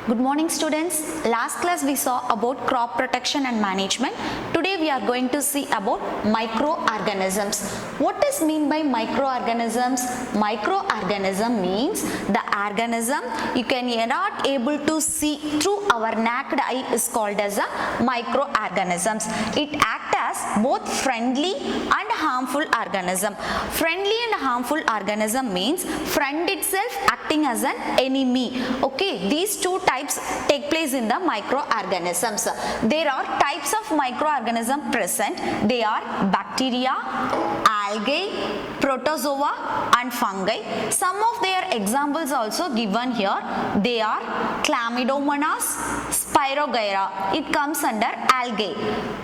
Good morning students. Last class we saw about crop protection and management. Today we are going to see about microorganisms. What is mean by microorganisms? Microorganism means the organism you are not able to see through our naked eye is called as a microorganisms. It acts as both friendly and harmful organism. Friendly and harmful organism means friend itself acting as an enemy. Okay, these two types take place in the microorganisms. There are types of microorganism present. They are bacteria, algae, protozoa and fungi. Some of their examples also given here. They are Chlamydomonas, Spirogyra. It comes under algae.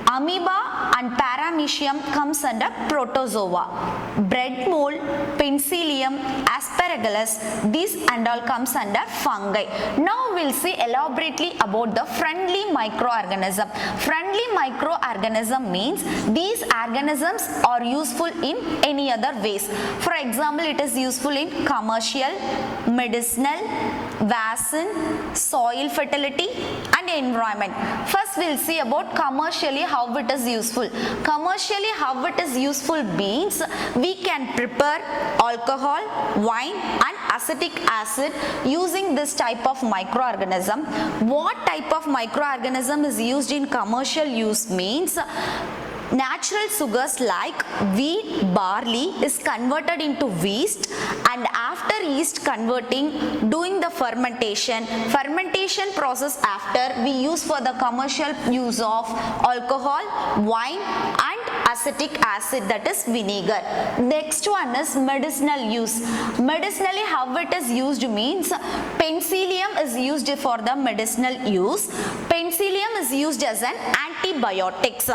Amoeba and Paramecium comes under protozoa. Bread mold, Penicillium, Aspergillus, these and all comes under fungi. Now we'll see elaborately about the friendly microorganism. Friendly microorganism means these organisms are useful in any other ways. For example, it is useful in commercial, medicinal, vaccine, soil fertility and environment. First we'll see about commercially how it is useful. Commercially how it is useful means we can prepare alcohol, wine and acetic acid using this type of microorganism. What type of microorganism is used in commercial use means natural sugars like wheat, barley is converted into yeast, and after yeast converting, doing the fermentation process after we use for the commercial use of alcohol, wine and acetic acid, that is vinegar. Next one is medicinal use. Medicinally how it is used means penicillium is used for the medicinal use. Penicillium is used as an antibiotics.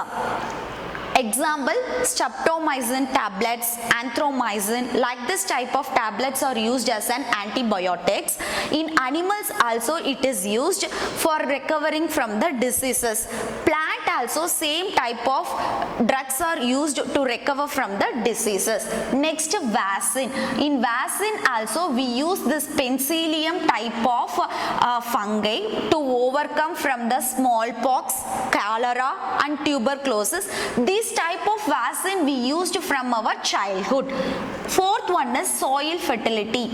Example, streptomycin tablets, anthromycin, like this type of tablets are used as an antibiotics. In animals also it is used for recovering from the diseases. Plant also same type of drugs are used to recover from the diseases. Next, vaccine. In vaccine also we use this penicillium type of fungi to overcome from the smallpox, cholera and tuberculosis. This type of vaccine we used from our childhood. Fourth one is soil fertility.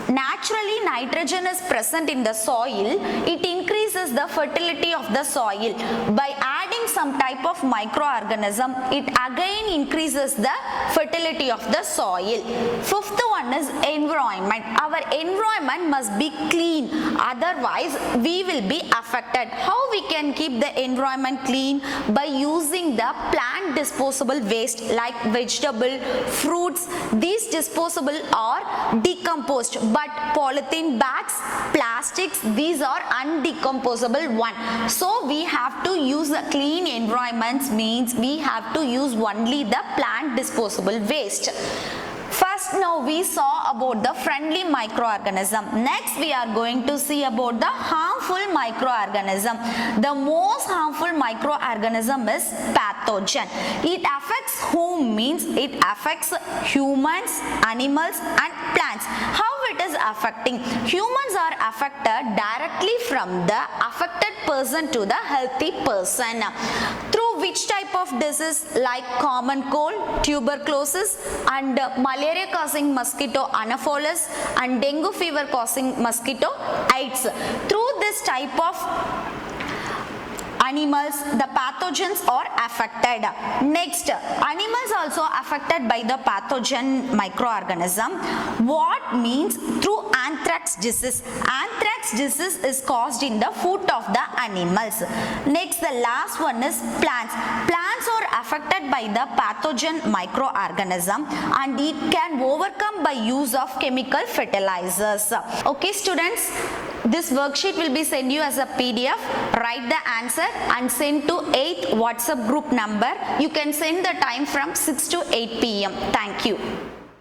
Naturally nitrogen is present in the soil. It increases the fertility of the soil. By adding some type of microorganism, it again increases the fertility of the soil. Fifth one is environment. Our environment must be clean, otherwise we will be affected. How we can keep the environment clean? By using the plant disposable waste like vegetable, fruits. These disposable are decomposed, but polythene bags, plastics, these are undecomposable one. So we have to use a clean environments means we have to use only the plant disposable waste. First, now we saw about the friendly microorganism. Next, we are going to see about the harmful microorganism. The most harmful microorganism is pathogen. It affects whom means it affects humans, animals and plants. How it is affecting? Humans are affected directly from the affected person to the healthy person. Through which type of disease like common cold, tuberculosis and malaria causing mosquito Anopheles and dengue fever causing mosquito Aedes. Through this type of animals, the pathogens are affected. Next, animals also affected by the pathogen microorganism. What means? Through anthrax disease. Anthrax disease is caused in the foot of the animals. Next, the last one is plants. Plants are affected by the pathogen microorganism and it can overcome by use of chemical fertilizers. Okay students, this worksheet will be sent you as a PDF. Write the answer and send to 8th WhatsApp group number. You can send the time from 6 to 8 p.m. Thank you.